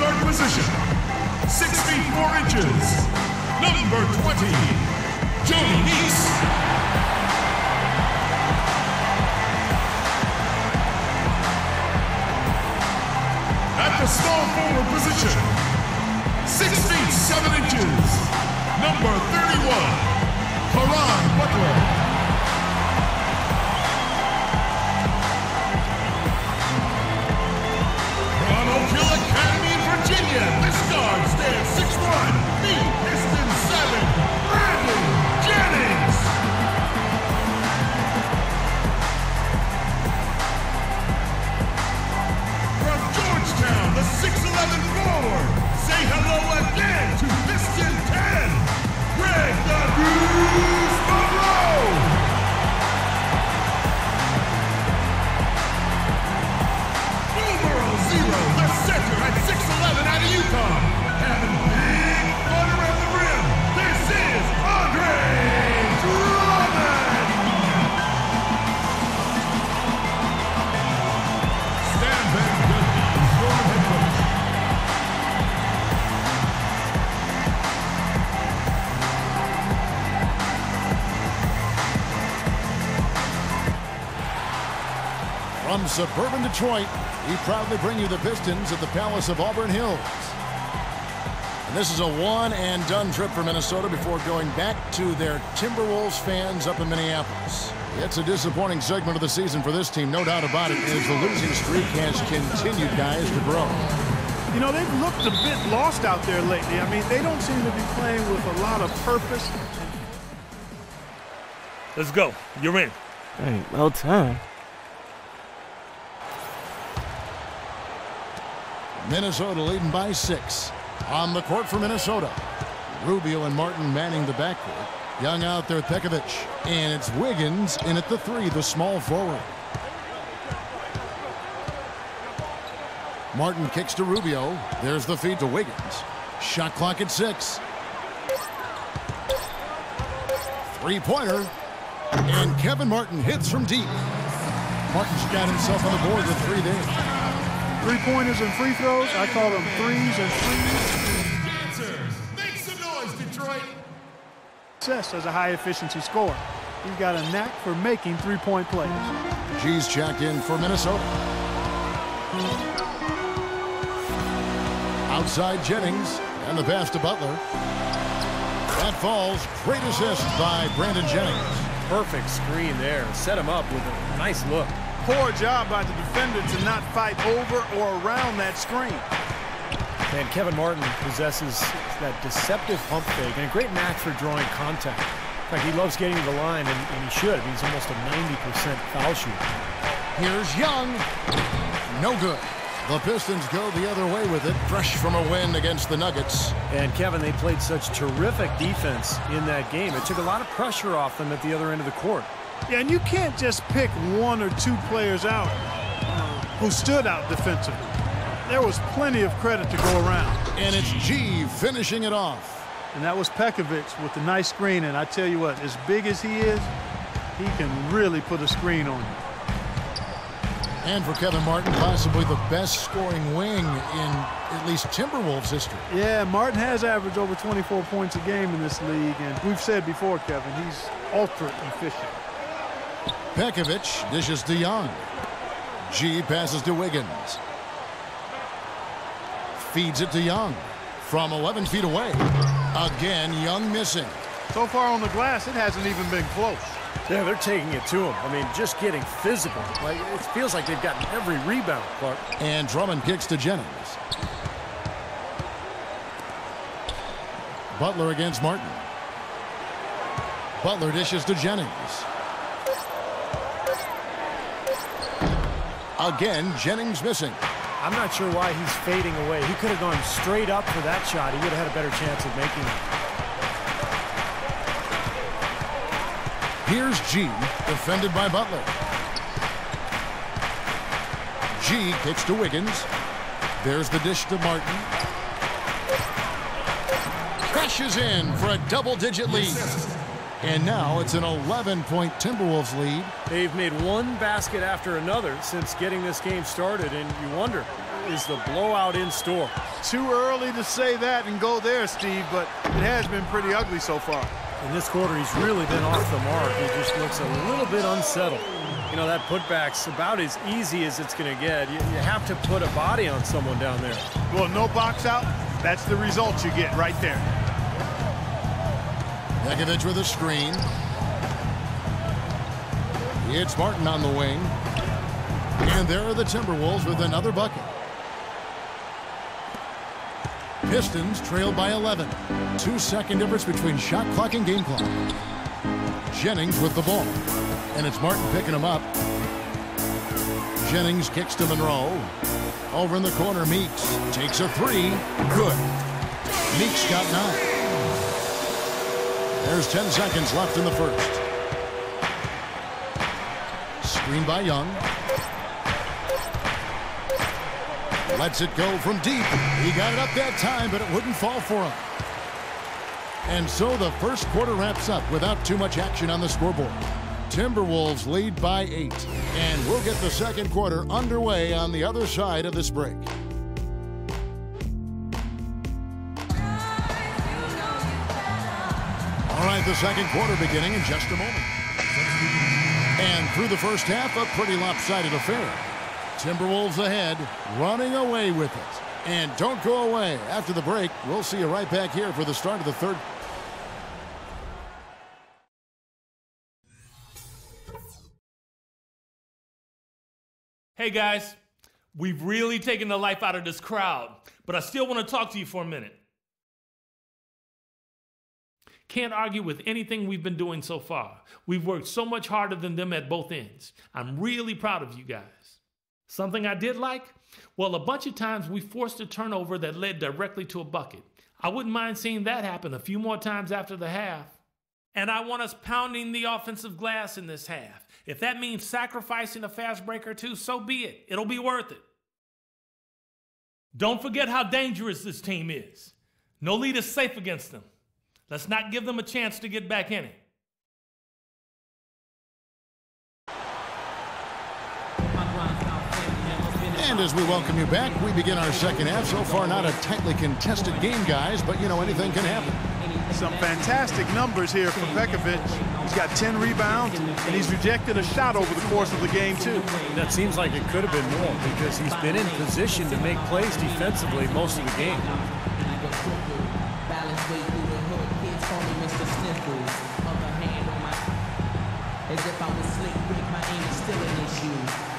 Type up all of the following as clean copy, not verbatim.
guard position, 6 feet 4 inches, number 20, Johnny Neese. At the small forward position, 6 feet 7 inches, number 31, Butler. Virginia, this guard stands 6'1", the Pistons 7, Brandon Jennings. From Georgetown, the 6'11" forward, say hello again to Piston 10, Greg the Goose Monroe. The center at 6'11" out of Utah, having big fun around the rim. This is Andre Drummond. Stan Van Gundy is your head coach. From suburban Detroit, we proudly bring you the Pistons at the Palace of Auburn Hills. And this is a one-and-done trip for Minnesota before going back to their Timberwolves fans up in Minneapolis. It's a disappointing segment of the season for this team, no doubt about it, as the losing streak has continued, guys, to grow. You know, they've looked a bit lost out there lately. I mean, they don't seem to be playing with a lot of purpose. Let's go. You're in. Hey, well done. Minnesota leading by 6. On the court for Minnesota, Rubio and Martin manning the backcourt. Young out there, Pekovic. And it's Wiggins in at the 3, the small forward. Martin kicks to Rubio. There's the feed to Wiggins. Shot clock at 6. Three-pointer. And Kevin Martin hits from deep. Martin's got himself on the board with 3 there. Three-pointers and free throws, I call them threes and threes. Dancers, make some noise, Detroit. Success as a high-efficiency scorer. He's got a knack for making three-point plays. G's checked in for Minnesota. Outside Jennings, and the pass to Butler. That falls. Great assist by Brandon Jennings. Perfect screen there. Set him up with a nice look. Poor job by the defender to not fight over or around that screen. And Kevin Martin possesses that deceptive pump fake and a great knack for drawing contact. In fact, he loves getting to the line, and he should. I mean, he's almost a 90% foul shooter. Here's Young. No good. The Pistons go the other way with it, fresh from a win against the Nuggets. And, Kevin, they played such terrific defense in that game. It took a lot of pressure off them at the other end of the court. Yeah, and you can't just pick 1 or 2 players out who stood out defensively. There was plenty of credit to go around. And it's G finishing it off. And that was Pekovic with the nice screen. And I tell you what, as big as he is, he can really put a screen on you. And for Kevin Martin, possibly the best scoring wing in at least Timberwolves history. Yeah, Martin has averaged over 24 points a game in this league. And we've said before, Kevin, he's ultra efficient. Pekovic dishes to Young. G passes to Wiggins. Feeds it to Young. From 11 feet away. Again, Young missing. So far on the glass, it hasn't even been close. Yeah, they're taking it to him. I mean, just getting physical. Like, it feels like they've gotten every rebound, Clark. And Drummond kicks to Jennings. Butler against Martin. Butler dishes to Jennings. Again, Jennings missing. I'm not sure why he's fading away. He could have gone straight up for that shot. He would have had a better chance of making it. Here's G, defended by Butler. G kicks to Wiggins. There's the dish to Martin. Crashes in for a double-digit lead. And now it's an 11-point Timberwolves lead. They've made one basket after another since getting this game started, and you wonder, is the blowout in store? Too early to say that and go there, Steve, but it has been pretty ugly so far. In this quarter, he's really been off the mark. He just looks a little bit unsettled. You know, that putback's about as easy as it's going to get. You have to put a body on someone down there. Well, no box out. That's the result you get right there. Pekovic with a screen. It's Martin on the wing. And there are the Timberwolves with another bucket. Pistons trail by 11. 2-second difference between shot clock and game clock. Jennings with the ball. And it's Martin picking him up. Jennings kicks to Monroe. Over in the corner, Meeks takes a three. Good. Meeks got 9. There's 10 seconds left in the first. Screen by Young. Lets it go from deep. He got it up that time, but it wouldn't fall for him. And so the first quarter wraps up without too much action on the scoreboard. Timberwolves lead by 8. And we'll get the second quarter underway on the other side of this break. All right, the second quarter beginning in just a moment. And through the first half, a pretty lopsided affair. Timberwolves ahead, running away with it. And don't go away. After the break, we'll see you right back here for the start of the third. Hey guys, we've really taken the life out of this crowd, but I still want to talk to you for a minute. Can't argue with anything we've been doing so far. We've worked so much harder than them at both ends. I'm really proud of you guys. Something I did like? Well, a bunch of times we forced a turnover that led directly to a bucket. I wouldn't mind seeing that happen a few more times after the half. And I want us pounding the offensive glass in this half. If that means sacrificing a fast break or two, so be it. It'll be worth it. Don't forget how dangerous this team is. No lead is safe against them. Let's not give them a chance to get back in it. And as we welcome you back, we begin our second half. So far, not a tightly contested game, guys, but, you know, anything can happen. Some fantastic numbers here from Pekovic. He's got 10 rebounds, and he's rejected a shot over the course of the game, too. That seems like it could have been more because he's been in position to make plays defensively most of the game. As if I was slick Rick, my aim is still an issue.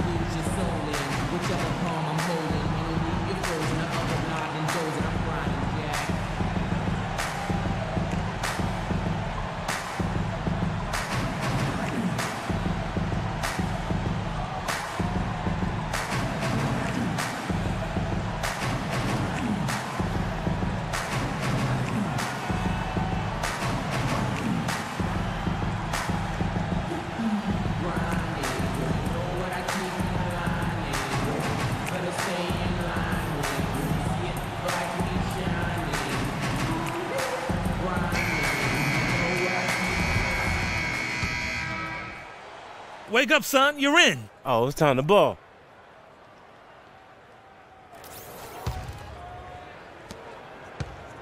Lose your soul in whichever palm I'm holding. And you leave your frozen, the other nodding, dozing, I'm grinding, Jack. Wake up, son. You're in. Oh, it's time to ball.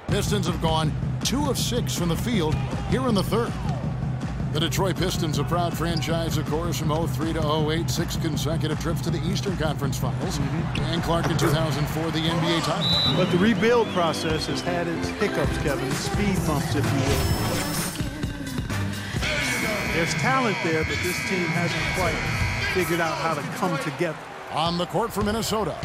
Pistons have gone 2 of 6 from the field here in the third. The Detroit Pistons, a proud franchise, of course, from 03 to 08, 6 consecutive trips to the Eastern Conference Finals. And Clark in 2004, the NBA title. But the rebuild process has had its hiccups, Kevin, speed bumps, if you will. There's talent there, but this team hasn't quite figured out how to come together. On the court for Minnesota,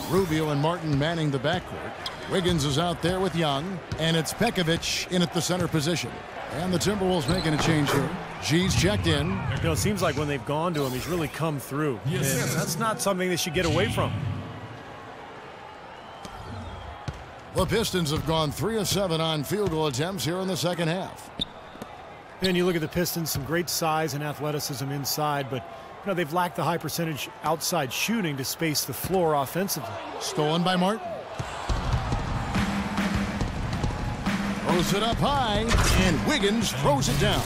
Rubio and Martin manning the backcourt. Wiggins is out there with Young, and it's Pekovic in at the center position. And the Timberwolves making a change here. G's checked in. You know, it seems like when they've gone to him, he's really come through. Yes. And that's not something they should get away from. The Pistons have gone 3 of 7 on field goal attempts here in the second half. And you look at the Pistons, some great size and athleticism inside, but you know, they've lacked the high percentage outside shooting to space the floor offensively. Stolen by Martin. Throws it up high, and Wiggins throws it down.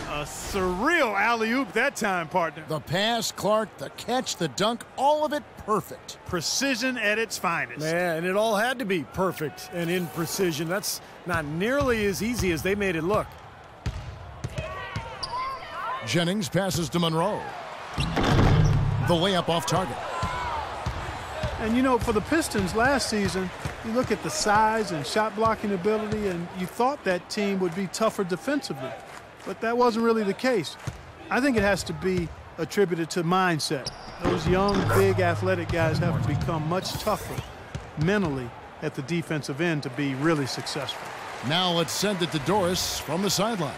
A That's a real alley-oop that time, partner. The pass, Clark, the catch, the dunk, all of it perfect. Precision at its finest. Yeah, and it all had to be perfect and in precision. That's not nearly as easy as they made it look. Jennings passes to Monroe. The layup off target. And, you know, for the Pistons last season, you look at the size and shot blocking ability, and you thought that team would be tougher defensively. But that wasn't really the case. I think it has to be attributed to mindset. Those young, big, athletic guys have to become much tougher mentally at the defensive end to be really successful. Now let's send it to Doris from the sideline.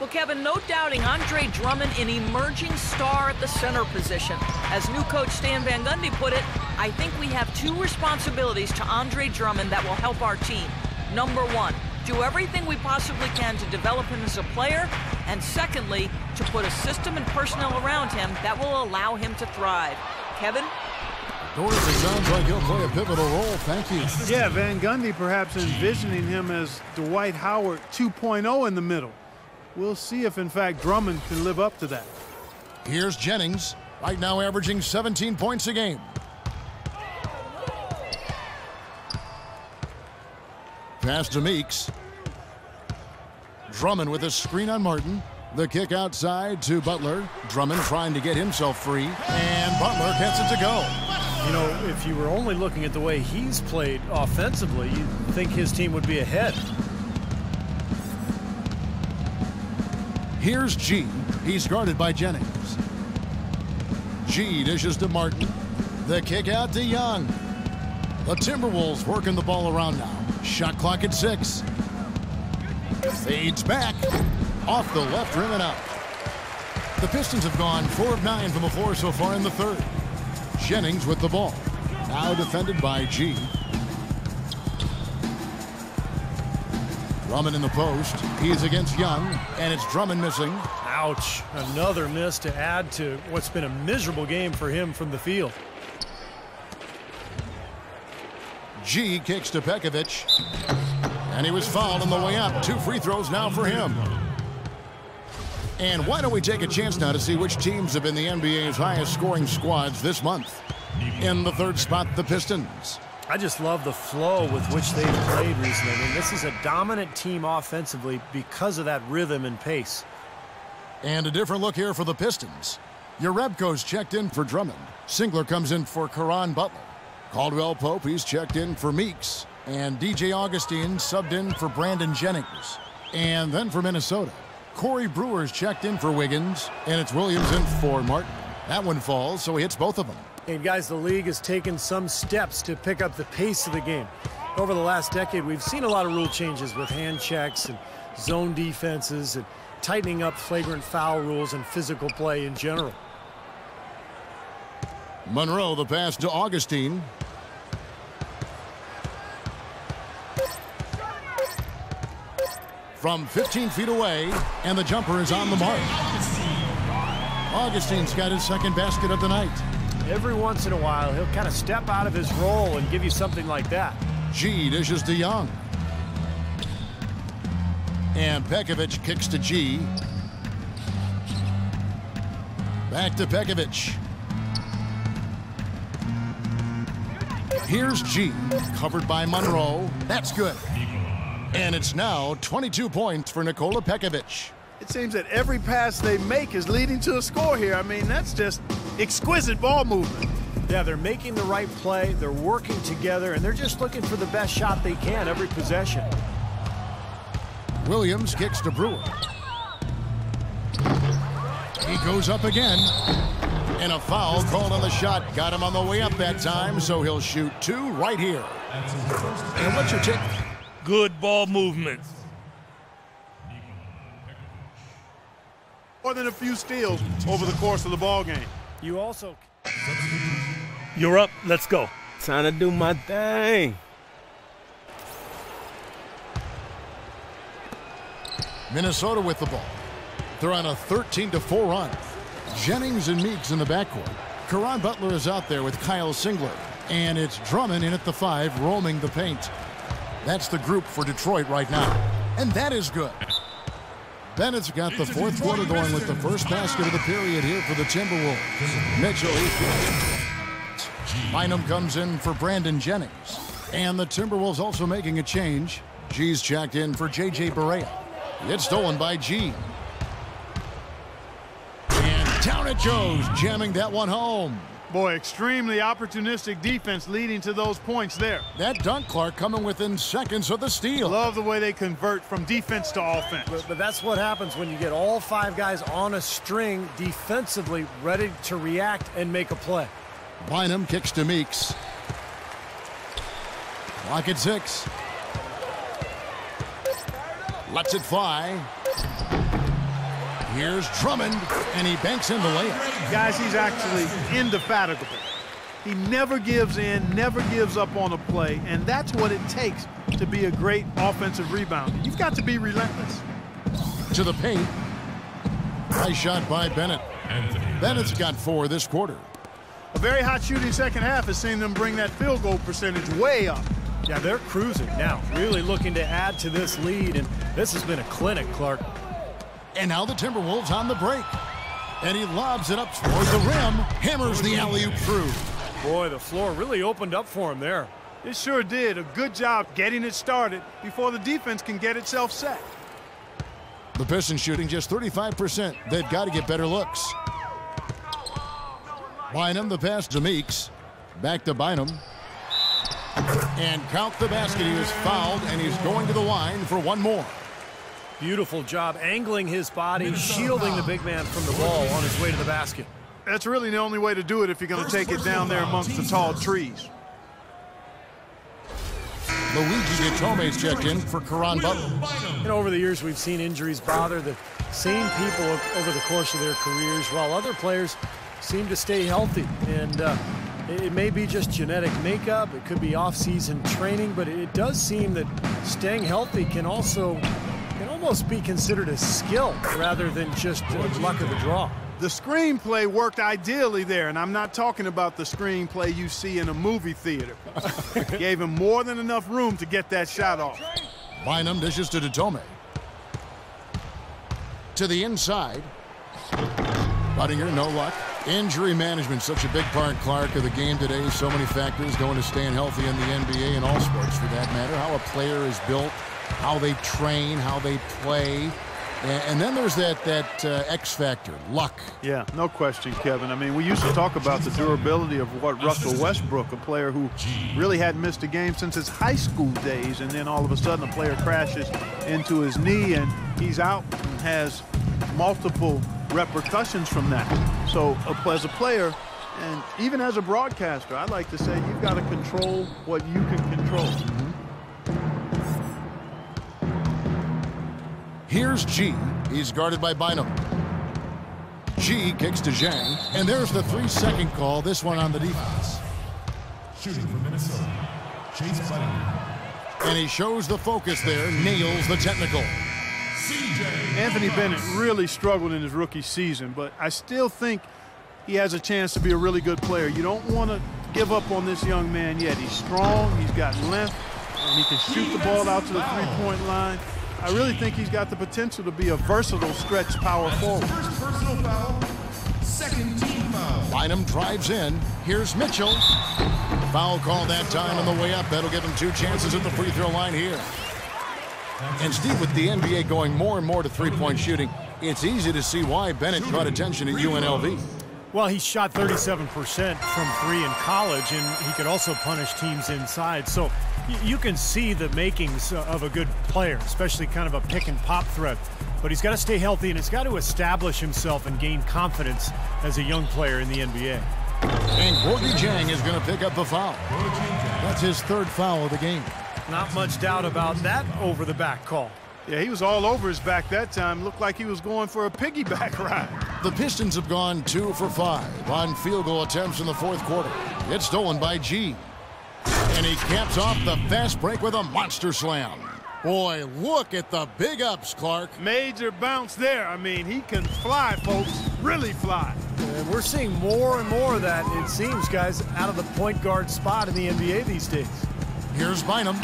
Well, Kevin, no doubting Andre Drummond, an emerging star at the center position. As new coach Stan Van Gundy put it, I think we have two responsibilities to Andre Drummond that will help our team. Number one, do everything we possibly can to develop him as a player, and secondly, to put a system and personnel around him that will allow him to thrive. Kevin? Doris, it sounds like he'll play a pivotal role. Thank you. Yeah, Van Gundy perhaps envisioning him as Dwight Howard 2.0 in the middle. We'll see if, in fact, Drummond can live up to that. Here's Jennings, right now averaging 17 points a game. Pass to Meeks. Drummond with a screen on Martin. The kick outside to Butler. Drummond trying to get himself free, and Butler gets it to go. You know, if you were only looking at the way he's played offensively, you'd think his team would be ahead. Here's G. He's guarded by Jennings. G dishes to Martin. The kick out to Young. The Timberwolves working the ball around now. Shot clock at 6. Fades back. Off the left rim and out. The Pistons have gone 4 of 9 from the floor so far in the third. Jennings with the ball. Now defended by G. Drummond in the post. He's against Young, and it's Drummond missing. Ouch. Another miss to add to what's been a miserable game for him from the field. G kicks to Pekovic, and he was fouled on the way up. 2 free throws now for him. And why don't we take a chance now to see which teams have been the NBA's highest scoring squads this month. In the third spot, the Pistons. I just love the flow with which they've played recently. I mean, this is a dominant team offensively because of that rhythm and pace. And a different look here for the Pistons. Jerebko's checked in for Drummond. Singler comes in for Caron Butler. Caldwell Pope, he's checked in for Meeks. And DJ Augustine subbed in for Brandon Jennings. And then for Minnesota, Corey Brewer's checked in for Wiggins. And it's Williams in for Martin. That one falls, so he hits both of them. And guys, the league has taken some steps to pick up the pace of the game. Over the last decade, we've seen a lot of rule changes with hand checks and zone defenses and tightening up flagrant foul rules and physical play in general. Monroe, the pass to Augustine. From 15 feet away, and the jumper is on the mark. Augustine's got his second basket of the night. Every once in a while, he'll kind of step out of his role and give you something like that. G dishes to Young. And Pekovic kicks to G. Back to Pekovic. Here's G, covered by Monroe. That's good. And it's now 22 points for Nikola Pekovic. It seems that every pass they make is leading to a score here. I mean, that's just exquisite ball movement. Yeah, they're making the right play, they're working together, and they're just looking for the best shot they can every possession. Williams kicks to Brewer. He goes up again. And a foul called on the shot. Got him on the way up that time, so he'll shoot 2 right here. And what's your take? Good ball movement. More than a few steals over the course of the ball game. You also... You're up. Let's go. Time to do my thing. Minnesota with the ball. They're on a 13-4 run. Jennings and Meeks in the backcourt. Caron Butler is out there with Kyle Singler. And it's Drummond in at the 5, roaming the paint. That's the group for Detroit right now. And that is good. Bennett's got the fourth quarter going with the first basket of the period here for the Timberwolves. Mitchell, Bynum comes in for Brandon Jennings. And the Timberwolves also making a change. G's checked in for J.J. Barea. It's stolen by G. And down it goes, jamming that one home. Boy, extremely opportunistic defense leading to those points there. That dunk, Clark, coming within seconds of the steal. Love the way they convert from defense to offense. But that's what happens when you get all 5 guys on a string defensively ready to react and make a play. Bynum kicks to Meeks. Clock at 6. Lets it fly. Here's Drummond, and he banks in the layup. Guys, he's actually indefatigable. He never gives in, never gives up on a play, and that's what it takes to be a great offensive rebounder. You've got to be relentless. To the paint. Nice shot by Bennett. Bennett's got 4 this quarter. A very hot shooting second half has seen them bring that field goal percentage way up. Yeah, they're cruising now, really looking to add to this lead, and this has been a clinic, Clark. And now the Timberwolves on the break. And he lobs it up toward the rim. Hammers the alley-oop through. Boy, the floor really opened up for him there. It sure did. A good job getting it started before the defense can get itself set. The Pistons shooting just 35%. They've got to get better looks. Bynum, the pass to Meeks. Back to Bynum. And count the basket. He was fouled, and he's going to the line for one more. Beautiful job angling his body, shielding the big man from the ball on his way to the basket. That's really the only way to do it if you're going to take it down there amongst the tall trees. Luigi Gatome's checked in for Caron Butler. And over the years, we've seen injuries bother the same people over the course of their careers, while other players seem to stay healthy. And it may be just genetic makeup, it could be off-season training, but it does seem that staying healthy can almost be considered a skill rather than just luck of the draw. The screenplay worked ideally there, and I'm not talking about the screenplay you see in a movie theater. Gave him more than enough room to get that shot off. Bynum dishes to Datome. To the inside. Buttinger, no luck. Injury management, such a big part, Clark, of the game today. So many factors going to staying healthy in the NBA and all sports for that matter. How a player is built, how they train, how they play. And then there's that X factor, luck. Yeah, no question, Kevin. I mean, we used to talk about the durability of what Russell Westbrook, a player who really hadn't missed a game since his high school days, and then all of a sudden a player crashes into his knee and he's out and has multiple repercussions from that. So as a player and even as a broadcaster, I'd like to say you've got to control what you can control. Here's G. He's guarded by Bynum. G kicks to Zhang, and there's the 3-second call, this one on the defense. Shooting for Minnesota, Chase Buttinger. And he shows the focus there, nails the technical. Anthony Bennett really struggled in his rookie season, but I still think he has a chance to be a really good player. You don't want to give up on this young man yet. He's strong, he's got length, and he can shoot the ball out to the three-point line. I really think he's got the potential to be a versatile stretch power forward. First personal foul, second team foul. Bynum drives in. Here's Mitchell. Foul call that time on the way up. That'll give him 2 chances at the free throw line here. And Steve, with the NBA going more and more to three-point shooting, it's easy to see why Bennett caught attention at UNLV. Well, he shot 37% from 3 in college, and he could also punish teams inside. So you can see the makings of a good player, especially kind of a pick-and-pop threat. But he's got to stay healthy, and he's got to establish himself and gain confidence as a young player in the NBA. And Gorgie Jang is going to pick up the foul. That's his 3rd foul of the game. Not much doubt about that over-the-back call. Yeah, he was all over his back that time. Looked like he was going for a piggyback ride. The Pistons have gone 2 for 5 on field goal attempts in the 4th quarter. It's stolen by G. And he caps off the fast break with a monster slam. Boy, look at the big ups, Clark. Major bounce there. I mean, he can fly, folks. Really fly. And we're seeing more and more of that, it seems, guys, out of the point guard spot in the NBA these days. Here's Bynum.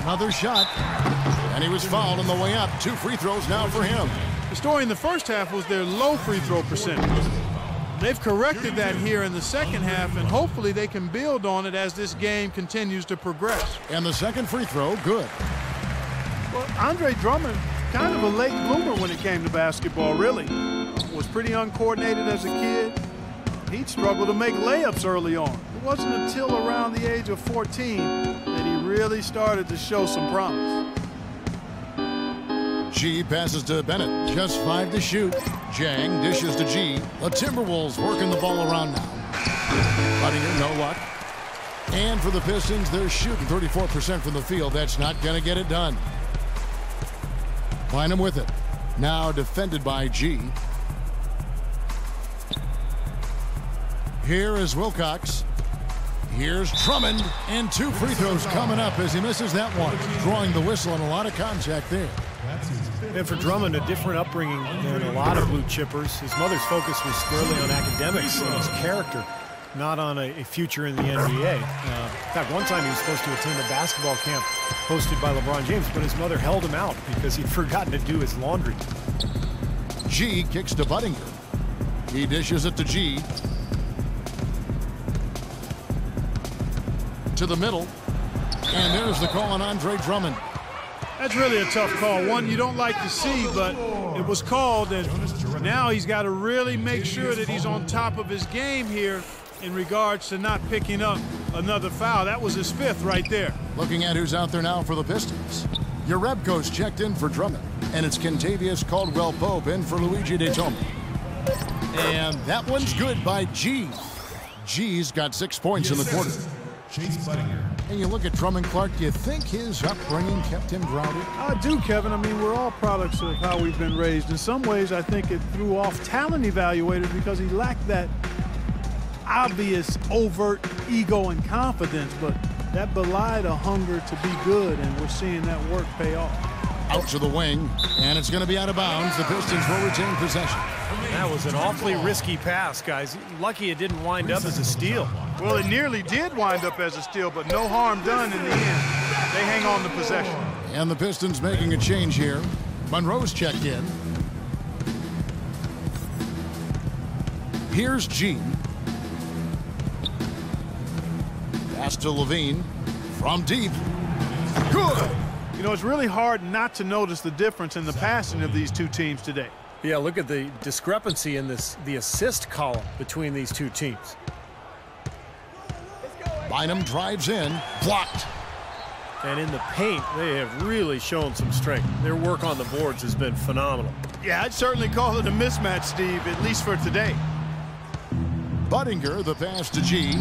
Another shot. And he was fouled on the way up. 2 free throws now for him. The story in the first half was their low free throw percentage. They've corrected that here in the second half, and hopefully they can build on it as this game continues to progress. And the second free throw, good. Well, Andre Drummond, kind of a late bloomer when it came to basketball, really. Was pretty uncoordinated as a kid. He'd struggle to make layups early on. It wasn't until around the age of 14 that he really started to show some promise. G passes to Bennett. Just 5 to shoot. Jang dishes to G. The Timberwolves working the ball around now. Budinger, no luck. And for the Pistons, they're shooting 34% from the field. That's not going to get it done. Bynum with it. Now defended by G. Here is Wilcox. Here's Drummond. And 2 free throws coming up as he misses that one. Drawing the whistle and a lot of contact there. And for Drummond, a different upbringing than a lot of blue chippers. His mother's focus was squarely on academics and his character, not on a future in the NBA. In fact, one time he was supposed to attend a basketball camp hosted by LeBron James, but his mother held him out because he'd forgotten to do his laundry. G kicks to Budinger. He dishes it to G. To the middle. And there's the call on Andre Drummond. That's really a tough call. One you don't like to see, but it was called, and now he's got to really make sure that he's on top of his game here in regards to not picking up another foul. That was his 5th right there. Looking at who's out there now for the Pistons. Jerebko's checked in for Drummond, and it's Kentavious Caldwell-Pope in for Luigi Daytona. And that one's good by G. G's got 6 points in the quarter. And you look at Drummond Clark, do you think his upbringing kept him grounded? I do, Kevin. I mean, we're all products of how we've been raised. In some ways, I think it threw off talent evaluators because he lacked that obvious, overt ego and confidence, but that belied a hunger to be good, and we're seeing that work pay off. Out to the wing, and it's going to be out of bounds. The Pistons will retain possession. That was an awfully risky pass, guys. Lucky it didn't wind up as a steal. Well, it nearly did wind up as a steal, but no harm done in the end. They hang on to possession. And the Pistons making a change here. Monroe's checked in. Here's G. Pass to Levine. From deep. Good. You know, it's really hard not to notice the difference in the passing of these two teams today. Yeah, look at the discrepancy in the assist column between these two teams. Bynum drives in, blocked. And in the paint, they have really shown some strength. Their work on the boards has been phenomenal. Yeah, I'd certainly call it a mismatch, Steve, at least for today. Budinger, the pass to G.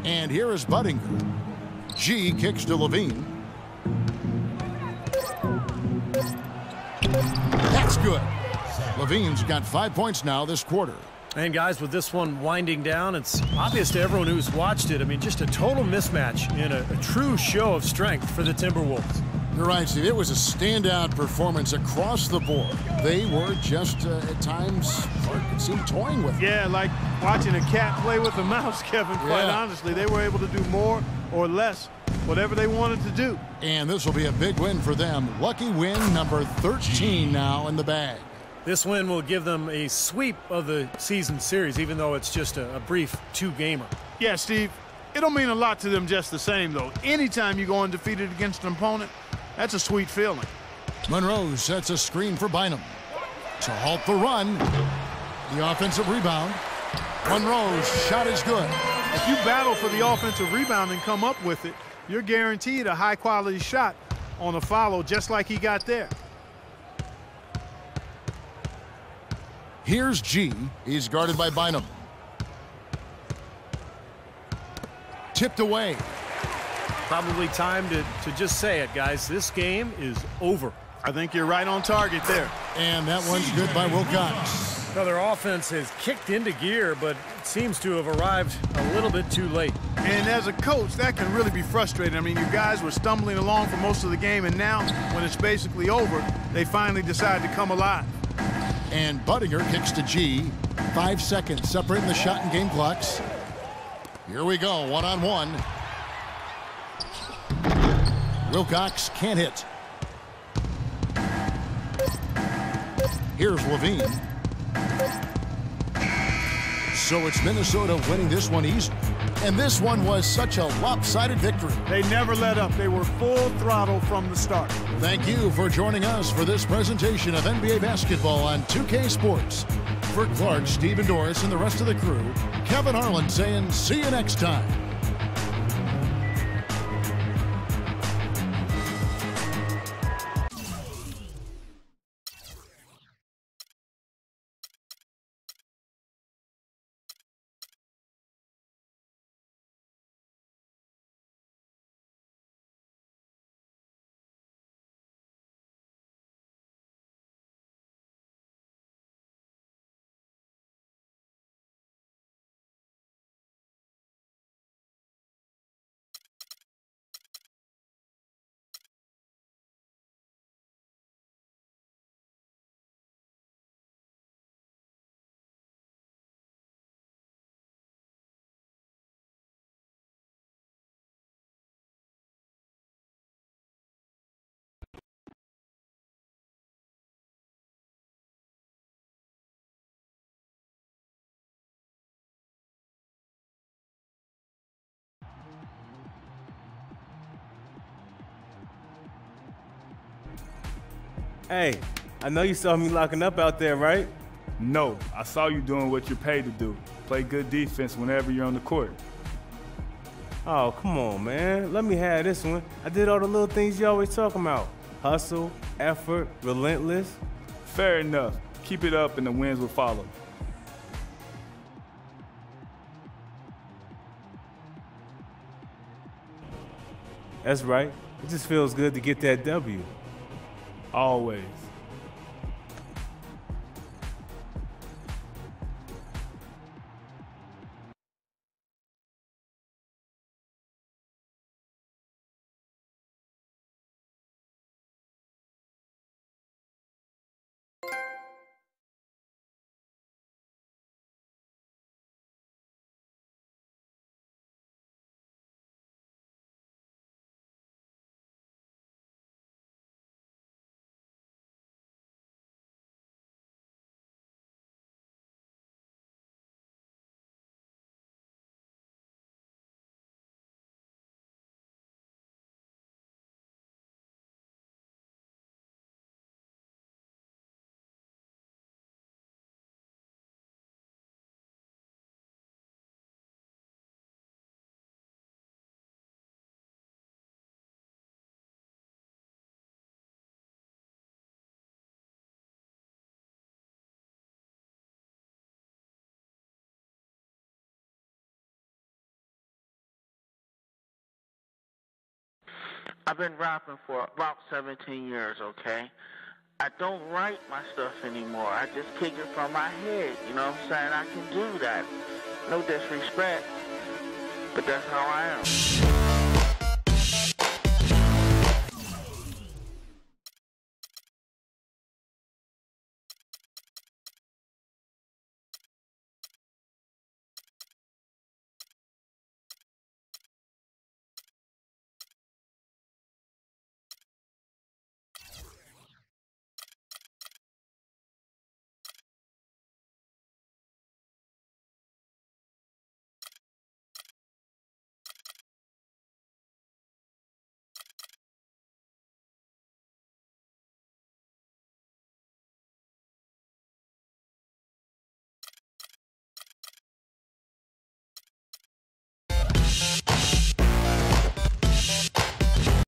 And here is Budinger. G kicks to Levine. That's good. Levine's got 5 points now this quarter. And guys, with this one winding down, it's obvious to everyone who's watched it. I mean, just a total mismatch in a true show of strength for the Timberwolves. You're right, Steve. It was a standout performance across the board. They were just, at times, it seemed toying with it. Yeah, like watching a cat play with a mouse, Kevin, quite honestly. They were able to do more or less, whatever they wanted to do. And this will be a big win for them. Lucky win number 13 now in the bag. This win will give them a sweep of the season series, even though it's just a brief 2-gamer. Yeah, Steve, it'll mean a lot to them just the same, though. Anytime you go undefeated against an opponent, that's a sweet feeling. Monroe sets a screen for Bynum to halt the run. The offensive rebound. Monroe's shot is good. If you battle for the offensive rebound and come up with it, you're guaranteed a high-quality shot on a follow, just like he got there. Here's G. He's guarded by Bynum. Tipped away. Probably time to just say it, guys. This game is over. I think you're right on target there. And that one's good by Wilcox. Now, their offense has kicked into gear, but it seems to have arrived a little bit too late. And as a coach, that can really be frustrating. I mean, you guys were stumbling along for most of the game, and now, when it's basically over, they finally decide to come alive. And Budinger kicks to G. 5 seconds separating the shot and game clocks. Here we go, one-on-one. Wilcox can't hit. Here's Levine. So it's Minnesota winning this one easy. And this one was such a lopsided victory. They never let up. They were full throttle from the start. Thank you for joining us for this presentation of NBA basketball on 2K Sports. For Clark, Stephen Doris, and the rest of the crew, Kevin Harlan saying see you next time. Hey, I know you saw me locking up out there, right? No, I saw you doing what you're paid to do. Play good defense whenever you're on the court. Oh, come on, man. Let me have this one. I did all the little things you always talking about. Hustle, effort, relentless. Fair enough. Keep it up and the wins will follow. That's right. It just feels good to get that W. Always. I've been rapping for about 17 years, okay? I don't write my stuff anymore. I just kick it from my head, you know what I'm saying? I can do that. No disrespect, but that's how I am.